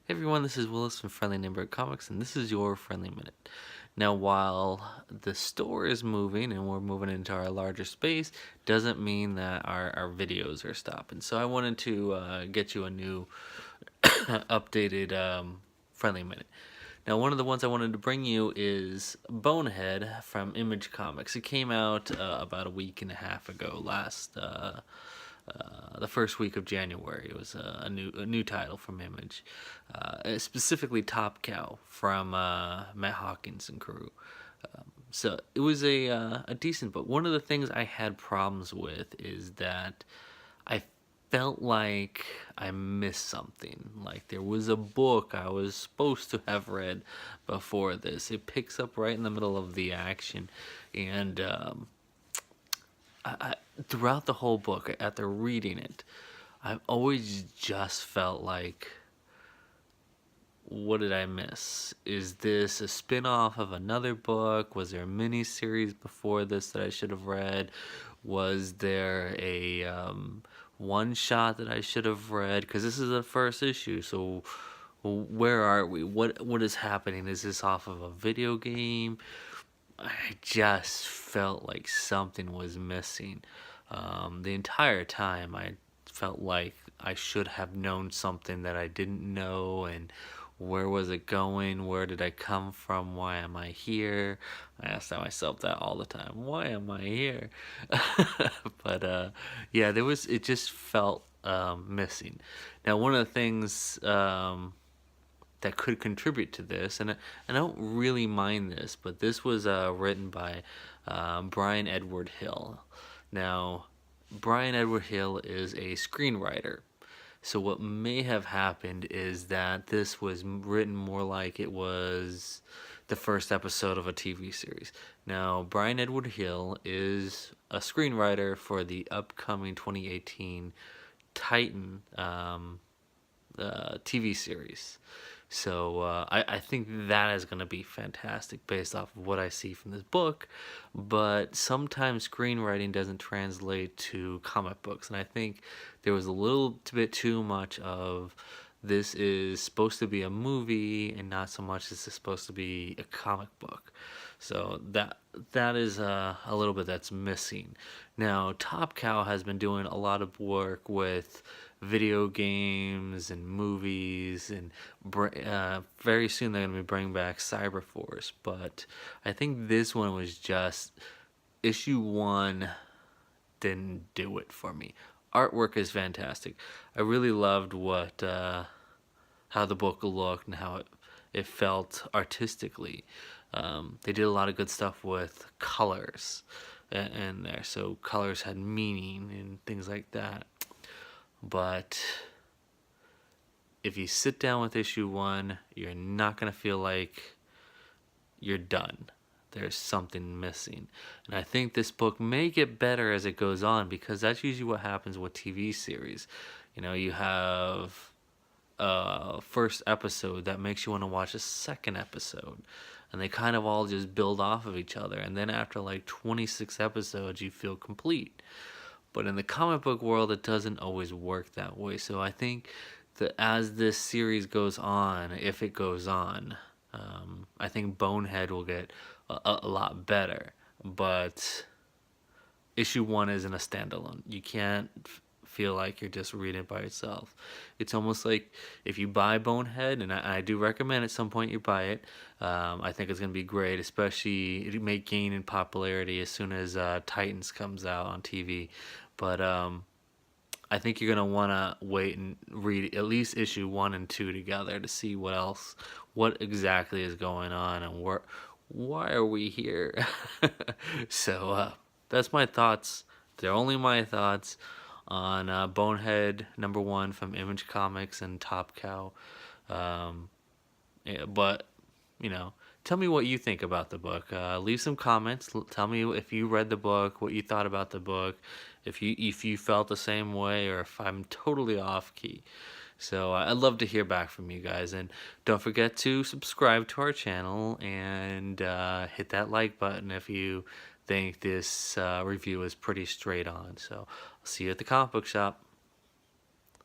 Hey everyone, this is Willis from Friendly Neighborhood Comics, and this is your Friendly Minute. Now, while the store is moving and we're moving into our larger space, doesn't mean that our videos are stopping. So I wanted to get you a new updated Friendly Minute. Now, one of the ones I wanted to bring you is Bonehead from Image Comics. It came out about a week and a half ago, the first week of January. It was a new title from Image, specifically Top Cow from Matt Hawkins and crew. So it was a decent book. One of the things I had problems with is that I felt like I missed something. Like there was a book I was supposed to have read before this. It picks up right in the middle of the action, and throughout the whole book, after reading it, I've always just felt like, what did I miss? Is this a spin-off of another book? Was there a mini-series before this that I should have read? Was there a one-shot that I should have read? Because this is the first issue, so where are we? What is happening? Is this off of a video game? I just felt like something was missing. The entire time, I felt like I should have known something that I didn't know, and where was it going? Where did I come from? Why am I here? I ask myself that all the time. Why am I here? But yeah, it just felt missing. Now, one of the things that could contribute to this, and I don't really mind this, but this was written by Brian Edward Hill. Now, Brian Edward Hill is a screenwriter. So what may have happened is that this was written more like it was the first episode of a TV series. Now, Brian Edward Hill is a screenwriter for the upcoming 2018 Titan TV series. So I think that is going to be fantastic based off of what I see from this book. But sometimes screenwriting doesn't translate to comic books. And I think there was a little bit too much of this is supposed to be a movie and not so much this is supposed to be a comic book. So that is a little bit that's missing. Now, Top Cow has been doing a lot of work with video games and movies, and very soon they're going to be bringing back Cyberforce. But I think this one was just issue one didn't do it for me. Artwork is fantastic. I really loved how the book looked and how it felt artistically. They did a lot of good stuff with colors in there, so colors had meaning and things like that. But if you sit down with issue one, you're not going to feel like you're done. There's something missing. And I think this book may get better as it goes on, because that's usually what happens with TV series. You know, you have a first episode that makes you want to watch a second episode. And they kind of all just build off of each other. And then after like 26 episodes, you feel complete. But in the comic book world, it doesn't always work that way. So I think that as this series goes on, if it goes on, I think Bonehead will get a lot better. But issue one isn't a standalone. You can't feel like you're just reading it by itself. It's almost like if you buy Bonehead, and I do recommend at some point you buy it. I think it's going to be great, especially it may gain in popularity as soon as Titans comes out on TV. But I think you're going to want to wait and read at least issue 1 and 2 together to see what exactly is going on, and why are we here. So that's my thoughts. They're only my thoughts on Bonehead #1 from Image Comics and Top Cow. Yeah, but, you know, tell me what you think about the book. Leave some comments. Tell me if you read the book, what you thought about the book, if you felt the same way, or if I'm totally off key. So I'd love to hear back from you guys. And don't forget to subscribe to our channel and hit that like button if you think this review is pretty straight on. So I'll see you at the comic book shop.